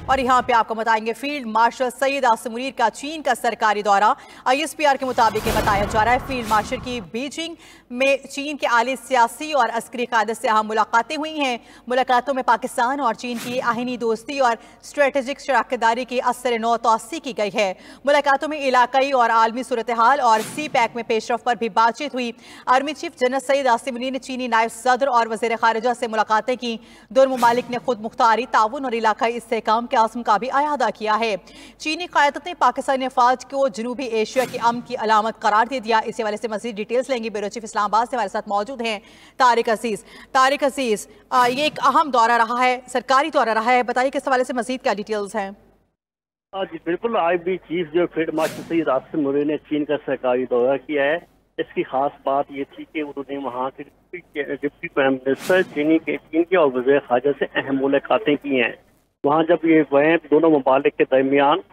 और यहाँ पे आपको बताएंगे फील्ड मार्शल सईद आसिम मुनीर का चीन का सरकारी दौरा। ISPR के मुताबिक बताया जा रहा है फील्ड मार्शल की बीजिंग में चीन के आली सियासी और अस्करी क़यादत से अहम मुलाकातें हुई हैं। मुलाकातों में पाकिस्तान और चीन की आहिनी दोस्ती और स्ट्रेटेजिक शराकतदारी की असर नौ तौसी की गई है। मुलाकातों में इलाकाई और आलमी सूरत हाल और CPEC में पेशरफ पर भी बातचीत हुई। Army chief general Syed Asim Munir ने चीनी नायब सदर और वज़ीर खारिजा से मुलाकातें की। दोनों ममालिक ने खुद मुख्तारी, ताउन और इलाकाई इस्तेहकाम के आज़म का भी अयादा किया है। चीनी क़यादत ने पाकिस्तानी अफवाज को जनूबी एशिया की अमन की अलामत करार दे दिया। इस हवाले से मज़ीद डिटेल्स लेंगे। ब्यूरो चीफ इस्लामाबाद से हमारे साथ मौजूद हैं तारिक अजीज। ये एक अहम दौरा रहा है, सरकारी दौरा रहा है, बताइए किस हवाले से मज़ीद क्या डिटेल्स हैं? जी बिल्कुल, IB चीफ जो फील्ड मार्शल सईद आसिम मुनीर ने चीन का सरकारी दौरा किया है। इसकी खास बात ये थी कि उन्होंने वहाँ के डिप्टी प्राइम मिनिस्टर चीन के और वज़ीर खारिजा से अहम मुलाकातें की हैं। वहाँ जब ये गए दोनों ममालिक के दरमियान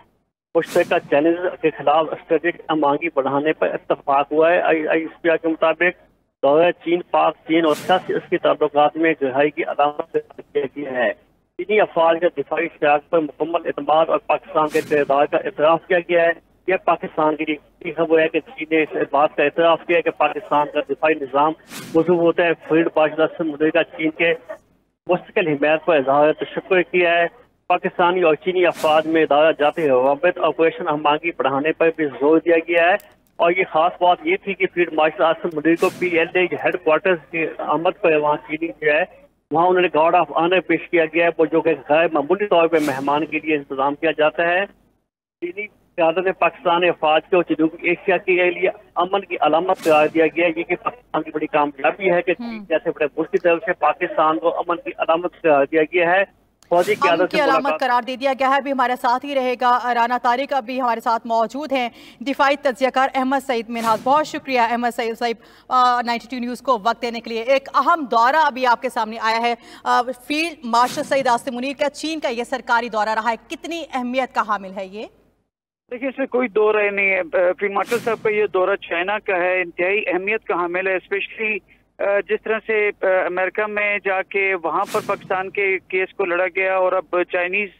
मुश्तरका चैलेंज के खिलाफ स्ट्रेटेजिक अमांगी बढ़ाने पर इत्तफाक हुआ है। ISPR के मुताबिक दौरा चीन, पाक, चीन और इसके ताल्लुकात में गहराई की अलामत किया गया है। चीनी अफवाज के दिफाई शराकत पर मुकम्मल एतमाद और पाकिस्तान के किरदार का एतराफ़ किया गया है। यह पाकिस्तान की खबर है कि चीन ने इस बात का एतराफ़ किया है कि पाकिस्तान का दिफाई निज़ाम मज़बूत होता है। फील्ड मार्शल आसिम मुनीर का चीन के मुस्तकिल हिमायत पर इज़हार तशक्कुर किया है। पाकिस्तानी और चीनी अफवाज में दायरा जाते रवाबित ऑपरेशन अमांगी बढ़ाने पर भी जोर दिया गया है। और ये खास बात ये थी कि फील्ड मार्शल आसिम मुनीर को PLA हेड क्वार्टर्स की आमद पर वहाँ चीनी जो है वहाँ उन्होंने गार्ड ऑफ ऑनर पेश किया गया है, वो जो कि गैर मामूली तौर पर मेहमान के लिए इंतजाम किया जाता है। चीनी क़यादत ने पाकिस्तानी अफवाज को जनूबी एशिया के लिए अमन की अलामत करार दिया गया है। ये कि पाकिस्तान की बड़ी कामयाबी है कि चीन जैसे बड़े मुल्क की तरफ से पाकिस्तान को अमन की अलामत करार दिया गया है। फौजी क़यादत की अलामत करार दे दिया गया है। अभी हमारे साथ ही रहेगा राना तारिक, अभी हमारे साथ मौजूद हैं दिफाई तज्ज़ियाकार अहमद सईद मिनहाज। बहुत शुक्रिया अहमद सईद साहिब 92 न्यूज़ को वक्त देने के लिए। एक अहम दौरा अभी आपके सामने आया है, फील्ड मार्शल सईद आसिम मुनीर का चीन का ये सरकारी दौरा रहा है, कितनी अहमियत का हामिल है ये? देखिए, इसमें कोई दो राय नहीं है। फील्ड मार्शल साहब का ये दौरा चाइना का है, इंतहाई अहमियत का हामिल है। स्पेशली जिस तरह से अमेरिका में जाके वहाँ पर पाकिस्तान के केस को लड़ा गया और अब चाइनीज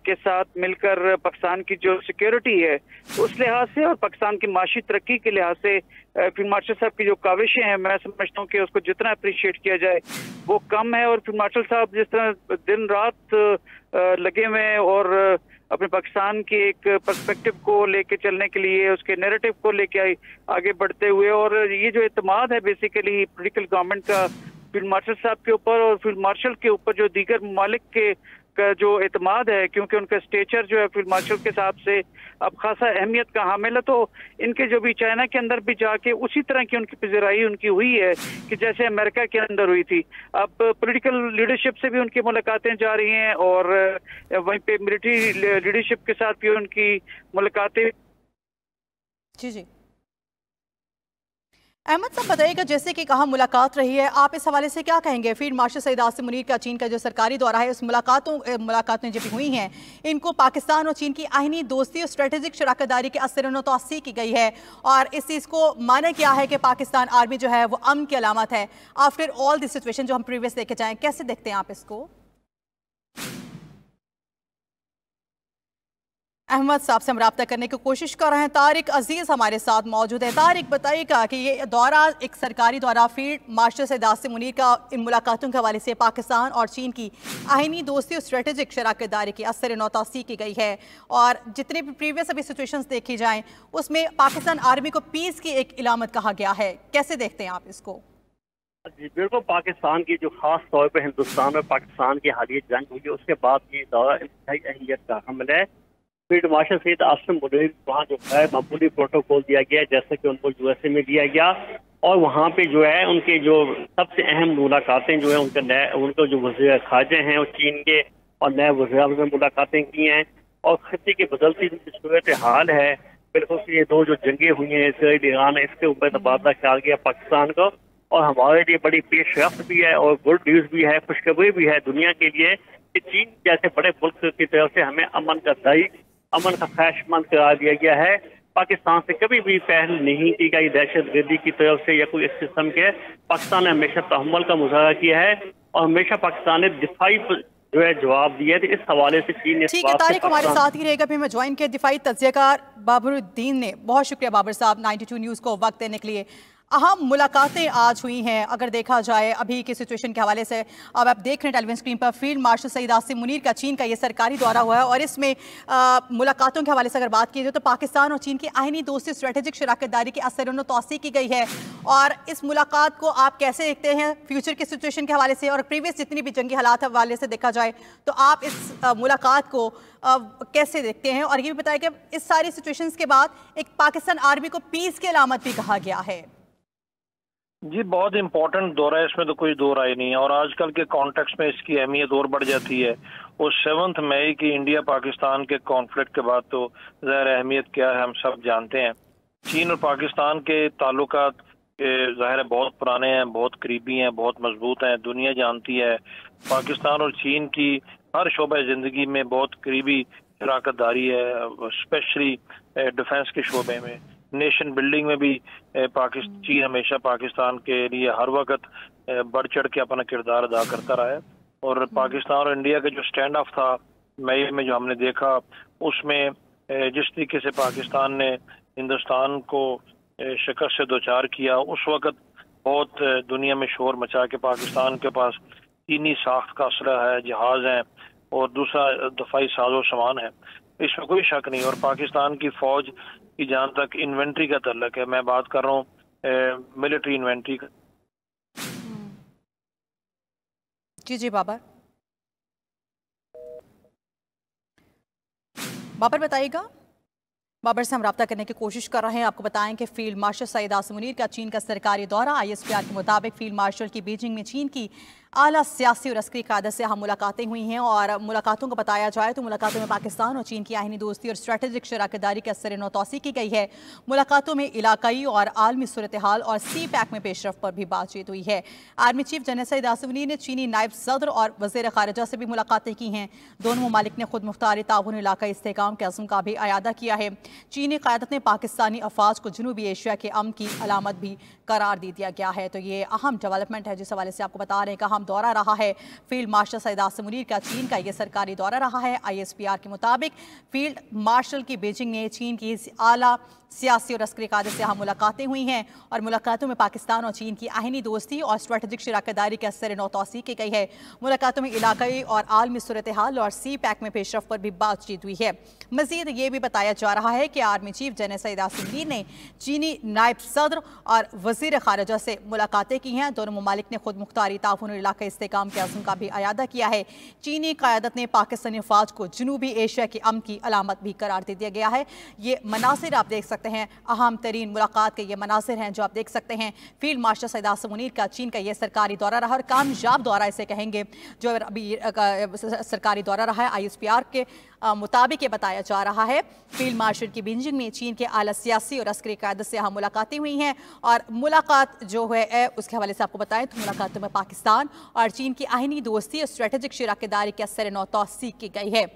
के साथ मिलकर पाकिस्तान की जो सिक्योरिटी है उस लिहाज से और पाकिस्तान की माशी तरक्की के लिहाज से फील्ड मार्शल साहब की जो काविशें हैं, मैं समझता हूँ कि उसको जितना अप्रिशिएट किया जाए वो कम है। और फील्ड मार्शल साहब जिस तरह दिन रात लगे हुए हैं और अपने पाकिस्तान के एक पर्सपेक्टिव को लेके चलने के लिए, उसके नैरेटिव को लेके आगे बढ़ते हुए, और ये जो एतमाद है बेसिकली पॉलिटिकल गवर्नमेंट का फील्ड मार्शल साहब के ऊपर और फील्ड मार्शल के ऊपर जो दीगर ममालिक के का जो एतमाद है, क्योंकि उनका स्टेचर जो है फील्ड मार्शल के हिसाब से अब खासा अहमियत का हामिल है। तो इनके जो भी चाइना के अंदर भी जाके उसी तरह की उनकी पज़ीराई उनकी हुई है कि जैसे अमेरिका के अंदर हुई थी। अब पॉलिटिकल लीडरशिप से भी उनकी मुलाकातें जा रही हैं और वहीं पे मिलिट्री लीडरशिप के साथ भी उनकी मुलाकातें। जी अहमद साहब बताइएगा, जैसे कि कहा मुलाकात रही है, आप इस हवाले से क्या कहेंगे? फील्ड मार्शल सईद आसिम मुनीर का चीन का जो सरकारी दौरा है, उस मुलाकातें जो भी हुई हैं, इनको पाकिस्तान और चीन की आहिनी दोस्ती और स्ट्रेटेजिक शराकतदारी के असर नौ तौसी की गई है और इस चीज़ को माना गया है कि पाकिस्तान आर्मी जो है वो अमन की अलामत है। आफ्टर ऑल दिस सिचुएशन जो हम प्रीवियस देखे जाएँ, कैसे देखते हैं आप इसको? अहमद साहब से हम रब्ता करने की कोशिश कर रहे हैं। तारिक अजीज हमारे साथ मौजूद है। तारिक बताइएगा कि ये दौरा एक सरकारी दौरा फील्ड मार्शल सईद आसिम मुनीर का इन मुलाकातों के हवाले से पाकिस्तान और चीन की आहिनी दोस्ती और स्ट्रेटेजिक शराकतदारी की असर नौ तौसी की गई है और जितने भी प्रीवियस अभी सिचुएशंस देखी जाएँ उसमें पाकिस्तान आर्मी को पीस की एक इलामत कहा गया है, कैसे देखते हैं आप इसको? जी बिल्कुल, पाकिस्तान की जो खास तौर पर हिंदुस्तान और पाकिस्तान की हालिया जंग हुई है उसके बाद ये दौरा इंतहाई अहमियत का हामिल है। फील्ड मार्शल सईद आसिम मुनीर वहाँ जो है मामूली प्रोटोकॉल दिया गया जैसे कि उनको USA में दिया गया और वहाँ पे जो है उनके जो सबसे अहम मुलाकातें जो है उनको जो वज़ीर खारिजा हैं और चीन के और नए वज़ीर में मुलाकातें की हैं और खत्ते की बदलती सूरत हाल है। बिल्कुल ये दो जो जंगें हुई हैं इसराइल ईरान, इसके ऊपर तबादला किया गया पाकिस्तान को और हमारे लिए बड़ी पेशरफ्त भी है और गुड न्यूज़ भी है, खुशखबरी भी है दुनिया के लिए कि चीन जैसे बड़े मुल्क की तरफ से हमें अमन का ख्वाहिशमंद करार दिया गया है। पाकिस्तान से कभी भी पहल नहीं की गई दहशतगर्दी की तरफ से या कोई इस किस्म के। पाकिस्तान ने हमेशा तहम्मुल का मुजाहरा किया है और हमेशा पाकिस्तान ने दिफाई जो है जवाब दिया। तो इस हवाले से चीन ने ठीक है, तारिक हमारे साथ ही रहेगा, फिर मैं ज्वाइन किया दिफाई तज्जियाकार बाबरुद्दीन ने। बहुत शुक्रिया बाबर साहब 92 न्यूज़ को वक्त देने के लिए। अहम मुलाकातें आज हुई हैं अगर देखा जाए अभी की सिचुएशन के हवाले से। अब आप देख रहे हैं टेलीविजन स्क्रीन पर फील्ड मार्शल सईद आसिम मुनीर का चीन का ये सरकारी दौरा हुआ है, और इसमें मुलाकातों के हवाले से अगर बात की जाए तो पाकिस्तान और चीन की आहिनी दोस्ती स्ट्रेटेजिक शराकतदारी की असर तौसी की गई है। और इस मुलाकात को आप कैसे देखते हैं फ्यूचर की सिचुएशन के हवाले से, और प्रीवियस जितनी भी जंगी हालात हवाले से देखा जाए तो आप इस मुलाकात को कैसे देखते हैं? और ये भी बताया कि इस सारी सिचुएशंस के बाद एक पाकिस्तान आर्मी को पीस की अलामत भी कहा गया है। जी, बहुत इंपॉर्टेंट दौरा है, इसमें तो कोई दो राय नहीं है, और आजकल के कॉन्टेक्स्ट में इसकी अहमियत और बढ़ जाती है। और 7 मई की इंडिया पाकिस्तान के कॉन्फ्लिक्ट के बाद तो ज़ाहिर अहमियत क्या है हम सब जानते हैं। चीन और पाकिस्तान के ताल्लुकात ज़ाहिर है बहुत पुराने हैं, बहुत करीबी हैं, बहुत मजबूत हैं। दुनिया जानती है पाकिस्तान और चीन की हर शोबे ज़िंदगी में बहुत करीबी शराकतदारी है, स्पेशली डिफेंस के शोबे में। नेशन बिल्डिंग में भी चीन हमेशा पाकिस्तान के लिए हर वक्त बढ़ चढ़ के अपना किरदार अदा करता रहा है। और पाकिस्तान और इंडिया का जो स्टैंड ऑफ था मई में जो हमने देखा, उसमें जिस तरीके से पाकिस्तान ने हिंदुस्तान को शिकस्त से दोचार किया, उस वक्त बहुत दुनिया में शोर मचा के पाकिस्तान के पास चीनी साख्त का असला है, जहाज हैं और दूसरा दफाई साजो सामान है, इसमें कोई शक नहीं। और पाकिस्तान की फौज की जहाँ तक इन्वेंट्री का तल्लक है, मैं बात कर रहा हूँ मिलिट्री इन्वेंट्री का। जी बाबर बताइएगा। बाबर से हम रब्ता करने की कोशिश कर रहे हैं। आपको बताएं कि फील्ड मार्शल सईद आसिम मुनीर का चीन का सरकारी दौरा। ISPR के मुताबिक फील्ड मार्शल की बीजिंग में चीन की आला सियासी और अस्करी क़यादत से हम मुलाकातें हुई हैं, और मुलाकातों को बताया जाए तो मुलाकातों में पाकिस्तान और चीन की आहिनी दोस्ती और स्ट्रेटेजिक शराकतदारी के असर तौसी की गई है। मुलाकातों में इलाकाई और आलमी सूरत हाल और CPAC में पेशरफ पर भी बातचीत हुई है। Army chief general Syed Asim Munir ने चीनी नायब सदर और वज़ीर ख़ारिजा से भी मुलाकातें की हैं। दोनों ममालिक ने खुद मुख्तारी ताउन इलाकाई इस्तेहकाम के अज़्म का भी अयादा किया है। चीनी क़यादत ने पाकिस्तानी अफवाज को जनूबी एशिया के अमन की अलामत भी करार दे दिया गया है। तो ये अहम डेवलपमेंट है जिस हवाले से आपको बता रहे हैं कि अहम दौरा रहा है फील्ड मार्शल सईद आसिम मुनीर का चीन का ये सरकारी दौरा रहा है। ISPR के मुताबिक फील्ड मार्शल की बीजिंग में चीन की आला सियासी और अस्करी क़यादत से हम मुलाकातें हुई हैं, और मुलाकातों में पाकिस्तान और चीन की आहिनी दोस्ती और स्ट्रेटेजिक शराकतदारी के असर तौसी की गई है। मुलाकातों में इलाकाई और आलमी सूरत हाल और CPAC में पेशरफ पर भी बातचीत हुई है। मजीद ये भी बताया जा रहा है कि army chief general Syed Asim Munir ने चीनी नायब सदर और वज़ीर ख़ारिजा से मुलाकातें की हैं। दोनों ममालिक ने खुद मुख्तारी ताउन इलाका इस्तेहकाम के अज़्म का भी अयादा किया है। चीनी क़यादत ने पाकिस्तानी फ़ौज को जनूबी एशिया की अमन की अलामत भी करार दे दिया गया है। ये मनासिर आप देख सकते हैं, अहम तरीन मुलाकात के ये मनासिर हैं जो आप देख सकते हैं। फील्ड मार्शल सईद आसिम मुनीर का चीन का ये सरकारी दौरा रहा, और कामयाब दौरा इसे कहेंगे जो अभी सरकारी दौरा रहा है। ISPR के मुताबिक ये बताया जा रहा है फील्ड मार्शल की बीजिंग में चीन के आला सियासी और अस्करी क़यादत से हम मुलाकातें हुई हैं, और मुलाकात जो है उसके हवाले से आपको बताएं तो मुलाकातों में पाकिस्तान और चीन की आहिनी दोस्ती और स्ट्रेटेजिक शराकतदारी के असर तौसी की गई है।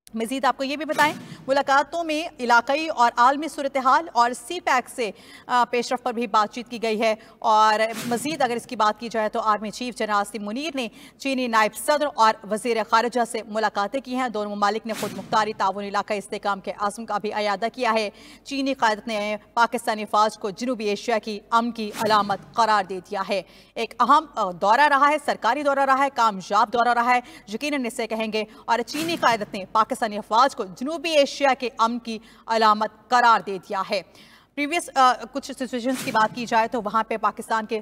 मज़ीद आपको ये भी बताएं मुलाकातों में इलाकाई और आलमी सूरत हाल और CPAC से पेशरफ पर भी बातचीत की गई है। और मज़ीद अगर इसकी बात की जाए तो army chief general Asim Munir ने चीनी नायब सदर और वज़ीर ख़ारिजा से मुलाकातें की हैं। दोनों ममालिक ने खुद मुख्तारी ताउन इलाका इस्तेहकाम के अज़्म का भी अयादा किया है। चीनी क़यादत ने पाकिस्तानी फ़ौज को जनूबी एशिया की अमन की अलामत करार दे दिया है। एक अहम दौरा रहा है, सरकारी दौरा रहा है, कामयाब दौरा रहा है यकीनन इसे कहेंगे। और चीनी क़यादत ने पाकिस्तानी अफवाज को जनूबी एशिया के अमन की अलामत करार दे दिया है। प्रीवियस कुछ सिचुएशंस की बात की जाए तो वहाँ पे पाकिस्तान के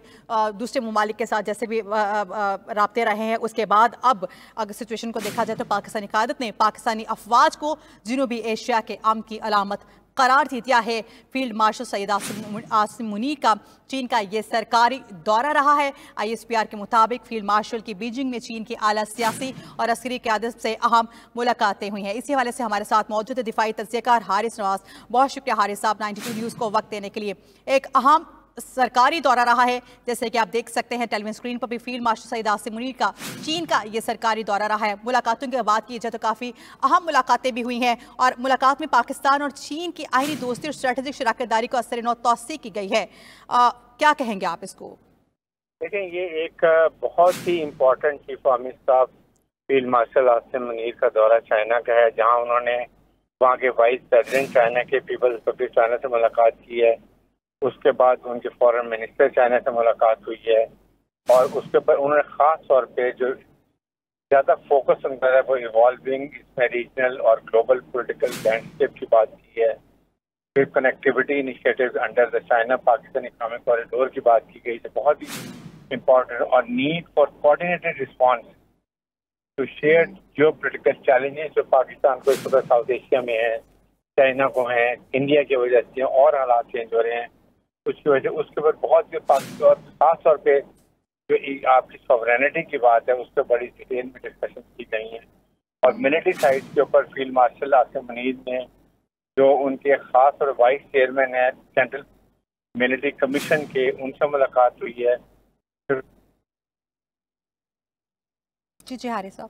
दूसरे ममालिक के साथ जैसे भी राब्ते रहे हैं, उसके बाद अब अगर सिचुएशन को देखा जाए तो पाकिस्तानी क़यादत ने पाकिस्तानी अफवाज को जनूबी एशिया के अमन की अलामत करार दे दिया है। फील्ड मार्शल सईद आसिम मुनीर का चीन का ये सरकारी दौरा रहा है। ISPR के मुताबिक फील्ड मार्शल की बीजिंग में चीन की आला सियासी और अस्करी क़यादत से अहम मुलाकातें हुई हैं। इसी हवाले से हमारे साथ मौजूद है दिफाई तज्जियाकार हारिस नवाज। बहुत शुक्रिया हारिस साहब 92 न्यूज़ को वक्त देने के लिए। एक अहम सरकारी दौरा रहा है, जैसे कि आप देख सकते हैं टेलीविजन स्क्रीन पर भी फील्ड मार्शल सईद आसिम मुनीर का चीन का ये सरकारी दौरा रहा है। मुलाकातों की बात की जाए तो काफ़ी अहम मुलाकातें भी हुई हैं, और मुलाकात में पाकिस्तान और चीन की आहिनी दोस्ती और स्ट्रेटेजिक शराकतदारी को असर तौसी की गई है। क्या कहेंगे आप इसको? देखें, ये एक बहुत ही important chief of army staff field marshal Asim Munir का दौरा चाइना का है, जहां उन्होंने वहां के वाइस प्रेसिडेंट चाइना के पीपल्स रिपब्लिक चाइना से मुलाकात की है। उसके बाद उनके फॉरेन मिनिस्टर चाइना से मुलाकात हुई है और उसके ऊपर उन्होंने ख़ास तौर पे जो ज़्यादा फोकस उनका है वो इवॉल्विंग इसमें रीजनल और ग्लोबल पॉलिटिकल लैंडस्केप की बात की है। फिर connectivity initiative under the China Pakistan economic corridor की बात की गई, जो बहुत ही इम्पोर्टेंट, और need for coordinated response to share geopolitical challenges जो पाकिस्तान को इस वक्त साउथ एशिया में है, चाइना को है, इंडिया की वजह से और हालात चेंज हो रहे हैं उसकी वजह, उसके ऊपर बहुत और खास तौर पे जो आपकी सॉवरेनिटी की बात है उस पर बड़ी डिटेल में डिस्कशन की गई है। और मिलिट्री साइड के ऊपर फील्ड मार्शल आसिम मुनीर ने जो उनके खास और वाइस चेयरमैन है सेंट्रल मिलिट्री कमीशन के, उनसे मुलाकात हुई है। जी हारिस साहब।